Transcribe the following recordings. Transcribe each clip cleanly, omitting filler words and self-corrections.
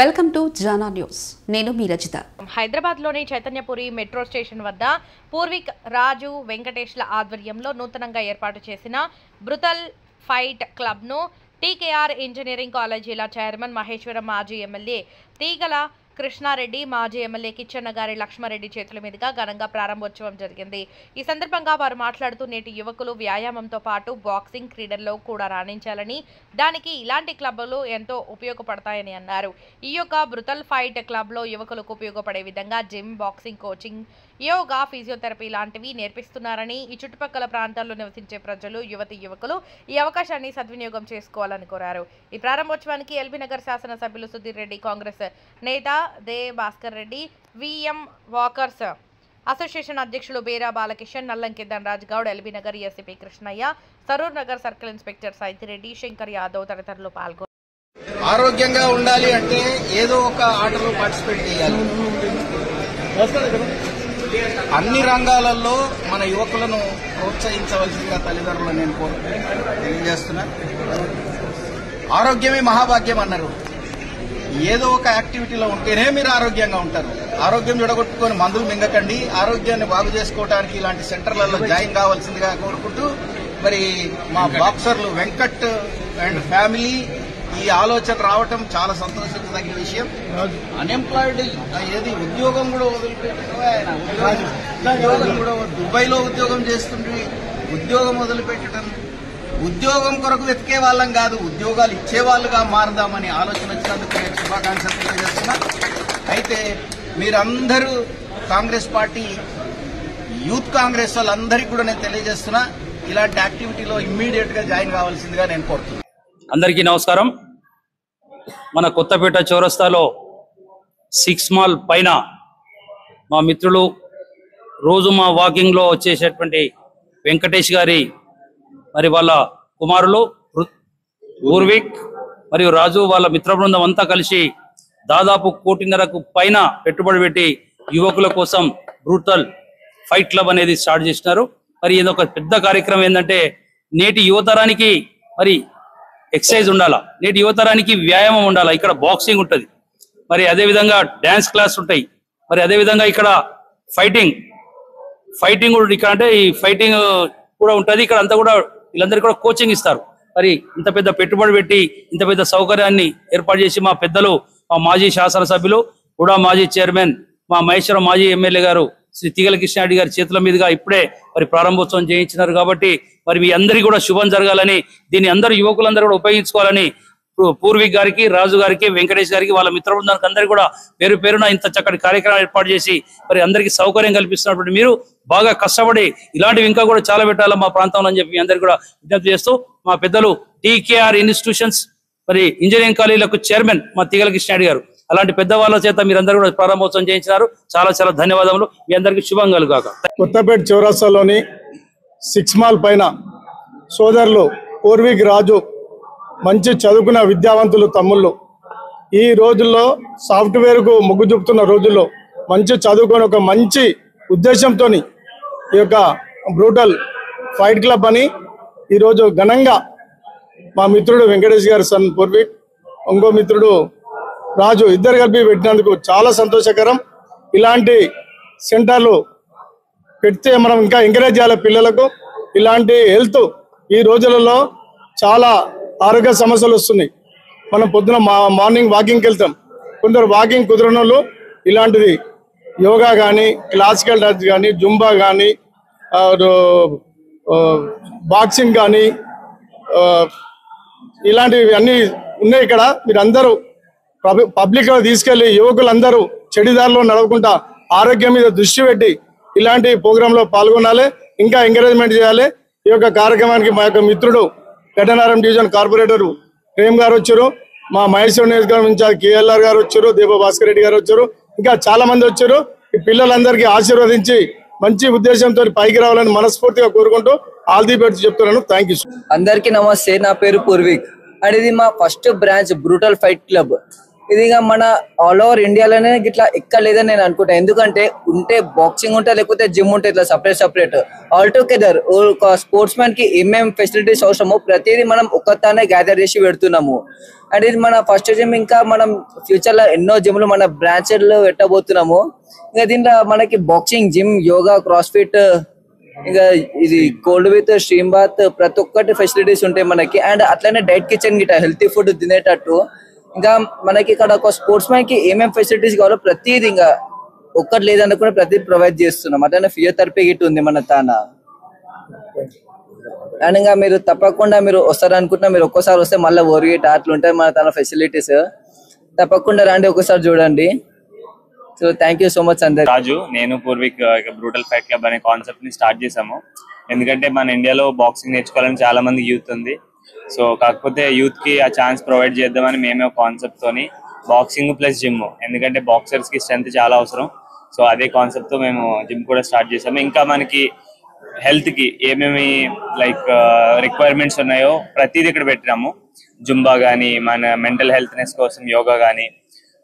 Welcome to Jana news. నేను మీ రజిత. హైదరాబాద్లోని Chaitanyapuri metro station వద్ద పూర్విక్, రాజు, వెంకటేష్ల ఆధ్వర్యంలో నూతనంగా ఏర్పాటు చేసిన బ్రుటల్ ఫైట్ క్లబ్ను టీకేఆర్ ఇంజనీరింగ్ కాలేజీల చైర్మన్ మహేశ్వరం, మాజీ ఎమ్మెల్యే తీగల కృష్ణారెడ్డి, మాజీ ఎమ్మెల్యే కిచ్చన్న గారి లక్ష్మారెడ్డి చేతుల మీదుగా ఘనంగా ప్రారంభోత్సవం జరిగింది. ఈ సందర్భంగా వారు మాట్లాడుతూ నేటి యువకులు వ్యాయామంతో పాటు బాక్సింగ్ క్రీడల్లో కూడా రాణించాలని, దానికి ఇలాంటి క్లబ్లు ఎంతో ఉపయోగపడతాయని అన్నారు. ఈ యొక్క బ్రుటల్ ఫైట్ క్లబ్లో యువకులకు ఉపయోగపడే విధంగా gym, boxing coaching, yoga, physiotherapy లాంటివి నేర్పిస్తున్నారని, ఈ చుట్టుపక్కల ప్రాంతాల్లో నివసించే ప్రజలు, యువకులు ఈ అవకాశాన్ని సద్వినియోగం చేసుకోవాలని కోరారు. ఈ ప్రారంభోత్సవానికి ఎల్బీ నగర్ శాసనసభ్యులు సుధీర్ రెడ్డి, కాంగ్రెస్ నేత దే Bhaskar Reddy, VM walkers association అధ్యక్షులు Bera Balakishan, Nallanki Dhanraj Goud, LB Nagar SP Krishnaiah, Saroor Nagar circle inspector Saithireddy, Shankar Yadav తదితరులు పాల్గొన్నారు. ఆరోగ్యంగా ఉండాలి అంటే ఏదో ఒక ఆటలో పార్టిసిపేట్ చేయాలి. అన్ని రంగాలలో మన యువకులను ప్రోత్సహించవలసిందిగా తల్లిదండ్రులు నేను తెలియజేస్తున్నా. ఆరోగ్యమే మహాభాగ్యం అన్నారు. ఏదో ఒక యాక్టివిటీలో ఉంటేనే మీరు ఆరోగ్యంగా ఉంటారు. ఆరోగ్యం జొడగొట్టుకొని మందులు మింగకండి. ఆరోగ్యాన్ని బాగు చేసుకోవడానికి ఇలాంటి సెంటర్లలో జాయిన్ కావాల్సిందిగా కోరుకుంటూ, మరి మా బాక్సర్లు వెంకట్ అండ్ ఫ్యామిలీ ఈ ఆలోచన రావటం చాలా సంతోషించదగిన విషయం. అన్ఎంప్లాయిడ్ ఏది ఉద్యోగం కూడా వదిలిపెట్టిన ఆయన కూడా దుబాయ్లో ఉద్యోగం చేస్తుంటే ఉద్యోగం వదిలిపెట్టడం, ఉద్యోగం కొరకు వెతికే వాళ్ళం కాదు, ఉద్యోగాలు ఇచ్చేవాళ్ళుగా మారదామని ఆలోచన వచ్చినందుకు నేను శుభాకాంక్షలు తెలియజేస్తున్నా. అయితే మీరందరూ కాంగ్రెస్ పార్టీ యూత్ కాంగ్రెస్ వాళ్ళందరికీ కూడా నేను తెలియజేస్తున్నా, ఇలాంటి యాక్టివిటీలో ఇమ్మీడియట్ గా జాయిన్ కావాల్సిందిగా నేను కోరుతున్నాను. అందరికీ నమస్కారం. మన కొత్తపేట చౌరస్తాలో 6 మాల్ పైన మా మిత్రులు రోజు మా వాకింగ్లో వచ్చేసేటువంటి వెంకటేష్ గారి మరి వాళ్ళ కుమారులు పూర్విక్ మరియు రాజు వాళ్ళ మిత్ర బృందం అంతా కలిసి దాదాపు 1.5 కోటి పైన పెట్టుబడి పెట్టి యువకుల కోసం బ్రూటల్ ఫైట్ క్లబ్ అనేది స్టార్ట్ చేసినారు. మరి ఇదొక పెద్ద కార్యక్రమం. ఏంటంటే నేటి యువతరానికి మరి ఎక్సర్సైజ్ ఉండాలా, నేటి యువతరానికి వ్యాయామం ఉండాలా. ఇక్కడ బాక్సింగ్ ఉంటుంది, మరి అదేవిధంగా డ్యాన్స్ క్లాస్ ఉంటాయి, మరి అదేవిధంగా ఇక్కడ ఫైటింగ్ కూడా ఇక్కడ అంటే ఈ ఫైటింగ్ కూడా ఉంటుంది. ఇక్కడ అంతా కూడా వీళ్ళందరికీ కూడా కోచింగ్ ఇస్తారు. మరి ఇంత పెద్ద పెట్టుబడి పెట్టి ఇంత పెద్ద సౌకర్యాన్ని ఏర్పాటు చేసి మా పెద్దలు, మా మాజీ శాసనసభ్యులు కూడా మాజీ చైర్మన్ మా మహేశ్వరం మాజీ ఎమ్మెల్యే గారు శ్రీ తీగల కృష్ణారెడ్డి గారి చేతుల మీదుగా ఇప్పుడే మరి ప్రారంభోత్సవం చేయించినారు. కాబట్టి మరి మీ అందరికీ కూడా శుభం జరగాలని, దీన్ని అందరూ యువకులందరూ కూడా ఉపయోగించుకోవాలని పూర్విక్ గారికి, రాజు గారికి, వెంకటేష్ గారికి, వాళ్ళ మిత్ర బృందానికి అందరికీ కూడా పేరు పేరున ఇంత చక్కటి కార్యక్రమం ఏర్పాటు చేసి మరి అందరికీ సౌకర్యం కల్పిస్తున్నటువంటి మీరు బాగా కష్టపడి ఇలాంటివి ఇంకా కూడా చాలా పెట్టాలి మా ప్రాంతంలో అని చెప్పి అందరికీ కూడా విజ్ఞప్తి చేస్తూ, మా పెద్దలు టీకేఆర్ ఇన్స్టిట్యూషన్స్ మరి ఇంజనీరింగ్ కాలేజీలకు చైర్మన్ మా తీగల కృష్ణారెడ్డి గారు అలాంటి పెద్దవాళ్ళ చేత మీరందరూ కూడా ప్రారంభోత్సవం చేయించినారు. చాలా చాలా ధన్యవాదములు. మీ అందరికీ శుభం కలుగాక. కొత్తపేట చౌరస్తాలోని 6 మాల్ పైన సోదరులు పూర్విక్, రాజు మంచి చదువుకున్న విద్యావంతులు తమ్ముళ్ళు ఈ రోజుల్లో సాఫ్ట్వేర్కు మొగ్గు చూపుతున్న రోజుల్లో మంచి చదువుకొని ఒక మంచి ఉద్దేశంతో ఈ యొక్క బ్రూటల్ ఫైట్ క్లబ్ అని ఈరోజు ఘనంగా మా మిత్రుడు వెంకటేష్ గారి సన్ పూర్విక్, ఇంకో మిత్రుడు రాజు ఇద్దరు కలిపి పెట్టినందుకు చాలా సంతోషకరం. ఇలాంటి సెంటర్లు పెడితే మనం ఇంకా ఎంకరేజ్ చేయాలి పిల్లలకు. ఇలాంటి హెల్త్ ఈ రోజులలో చాలా ఆరోగ్య సమస్యలు వస్తున్నాయి. మనం పొద్దున మార్నింగ్ వాకింగ్కి వెళ్తాం, కొందరు వాకింగ్ కుదరని వాళ్ళు ఇలాంటిది యోగా కానీ, క్లాసికల్ డాన్స్ కానీ, జుంబా కానీ, బాక్సింగ్ కానీ ఇలాంటివి అన్నీ ఉన్నాయి. ఇక్కడ మీరందరూ పబ్లిక్లో తీసుకెళ్లి యువకులందరూ చెడుదారిలో నడవకుండా ఆరోగ్యం మీద దృష్టి పెట్టి ఇలాంటి ప్రోగ్రాంలో పాల్గొనాలి, ఇంకా ఎంకరేజ్మెంట్ చేయాలి. ఈ యొక్క కార్యక్రమానికి మా యొక్క మిత్రుడు గడ్డనారం డివిజన్ కార్పొరేటర్ ప్రేమ్ గారు వచ్చారు, మా మహేశ్వరం నియోజకవర్గం ఇన్ఛార్జ్ కేఎల్ఆర్ గారు వచ్చారు, దేవ భాస్కర్ రెడ్డి గారు వచ్చారు, ఇంకా చాలా మంది వచ్చారు. ఈ పిల్లలందరికీ ఆశీర్వదించి మంచి ఉద్దేశంతో పైకి రావాలని మనస్ఫూర్తిగా కోరుకుంటూ ఆల్ ది బెస్ట్ చెప్తున్నాను. Thank you. అందరికీ నమస్తే. నా పేరు పూర్విక్. అండ్ ఇది మా first branch brutal fight club. ఇది మన ఆల్ ఓవర్ ఇండియాలోనే ఇట్లా ఎక్కలేదని నేను అనుకుంటా. ఎందుకంటే ఉంటే బాక్సింగ్ ఉంటే, లేకపోతే జిమ్ ఉంటే, ఇట్లా సపరేట్ ఆల్ టుగెదర్ ఒక స్పోర్ట్స్ మ్యాన్ కి ఏమేమి ఫెసిలిటీస్ అవసరమో ప్రతిదీ మనం ఒక్కతానే గ్యాదర్ చేసి పెడుతున్నాము. అండ్ ఇది మన ఫస్ట్ జిమ్. ఇంకా మనం ఫ్యూచర్ లో ఎన్నో జిమ్లు మన బ్రాంచ్లు పెట్టబోతున్నాము. ఇంకా దీంట్లో మనకి boxing, gym, yoga, cross fit, ఇంకా ఇది కోల్డ్ విత్ స్ట్రీమ్ బాత్, ప్రతి ఒక్కటి ఫెసిలిటీస్ ఉంటాయి మనకి. అండ్ అట్లనే డైట్ కిచెన్ గిట్ట హెల్తీ ఫుడ్ తినేటట్టు. ఇంకా మనకి ఇక్కడ ఒక స్పోర్ట్స్ మ్యాన్ కి ఏమేమి ఫెసిలిటీస్ కావాలో ప్రతిది, ఇంకా ఒక్కటి లేదనుకుని ప్రతిదీ ప్రొవైడ్ చేస్తున్నాం. అట్లనే ఫిజియోథెరపీ గిట్ ఉంది మన తాన. అండ్ ఇంకా మీరు తప్పకుండా మీరు వస్తారనుకుంటున్నా, మీరు ఒక్కసారి వస్తే మళ్ళీ ఓరిగేట్ అట్లా ఉంటాయి మన తన ఫెసిలిటీస్. తప్పకుండా రండి, ఒకసారి చూడండి. So thank you so much అందరు. రాజు, నేను పూర్విక్ బ్రూటల్ ఫైట్ క్లబ్ అనే కాన్సెప్ట్ ని స్టార్ట్ చేసాము. ఎందుకంటే మన ఇండియాలో బాక్సింగ్ నేర్చుకోవాలని చాలా మంది యూత్ ఉంది. సో కాకపోతే యూత్ కి ఆ ఛాన్స్ ప్రొవైడ్ చేద్దామని మేమే కాన్సెప్ట్ తోని బాక్సింగ్ ప్లస్ జిమ్, ఎందుకంటే బాక్సర్స్ కి స్ట్రెంత్ చాలా అవసరం. సో అదే కాన్సెప్ట్ తో మేము జిమ్ కూడా స్టార్ట్ చేసాము. ఇంకా మనకి హెల్త్ కి ఏమేమి లైక్ రిక్వైర్మెంట్స్ ఉన్నాయో ప్రతిదీ ఇక్కడ పెట్టినాము. జుంబా కానీ, మన మెంటల్ హెల్త్నెస్ కోసం యోగా కానీ,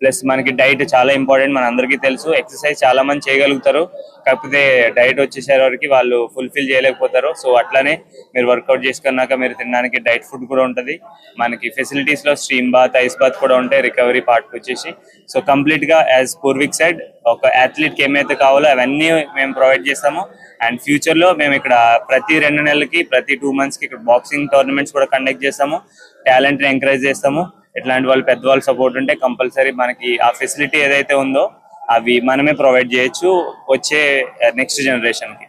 ప్లస్ మనకి డైట్ చాలా ఇంపార్టెంట్. మన అందరికీ తెలుసు, ఎక్సర్సైజ్ చాలా మంది చేయగలుగుతారు, కాకపోతే డైట్ వచ్చేసరికి వాళ్ళు ఫుల్ఫిల్ చేయలేకపోతారు. సో అట్లానే మీరు వర్కౌట్ చేసుకున్నాక మీరు తినడానికి డైట్ ఫుడ్ కూడా ఉంటుంది. మనకి ఫెసిలిటీస్ లో స్ట్రీమ్ బాత్, ఐస్ బాత్ కూడా ఉంటాయి రికవరీ పార్ట్ వచ్చేసి. సో కంప్లీట్ గా యాజ్ పూర్విక్ సైడ్ ఒక అథ్లీట్ కి ఏమైతే కావాలో అవన్నీ మేము ప్రొవైడ్ చేస్తాము. అండ్ ఫ్యూచర్ లో మేము ఇక్కడ ప్రతి 2 నెలలకి, ప్రతి 2 months కి ఇక్కడ బాక్సింగ్ టోర్నమెంట్స్ కూడా కండక్ట్ చేస్తాము. టాలెంట్ ని ఎంకరేజ్ చేస్తాము. ఇట్లాంటి వాళ్ళు పెద్దవాళ్ళు సపోర్ట్ ఉంటే కంపల్సరీ మనకి ఆ ఫెసిలిటీ ఏదైతే ఉందో అవి మనమే ప్రొవైడ్ చేయొచ్చు వచ్చే నెక్స్ట్ జనరేషన్ కి.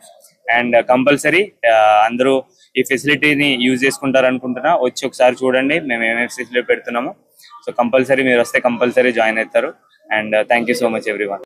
అండ్ కంపల్సరీ అందరూ ఈ ఫెసిలిటీని యూజ్ చేసుకుంటారు అనుకుంటున్నా. వచ్చి ఒకసారి చూడండి మేము ఏమేమి ఫెసిలిటీ పెడుతున్నాము. సో కంపల్సరీ మీరు వస్తే కంపల్సరీ జాయిన్ అవుతారు. And thank you so much everyone.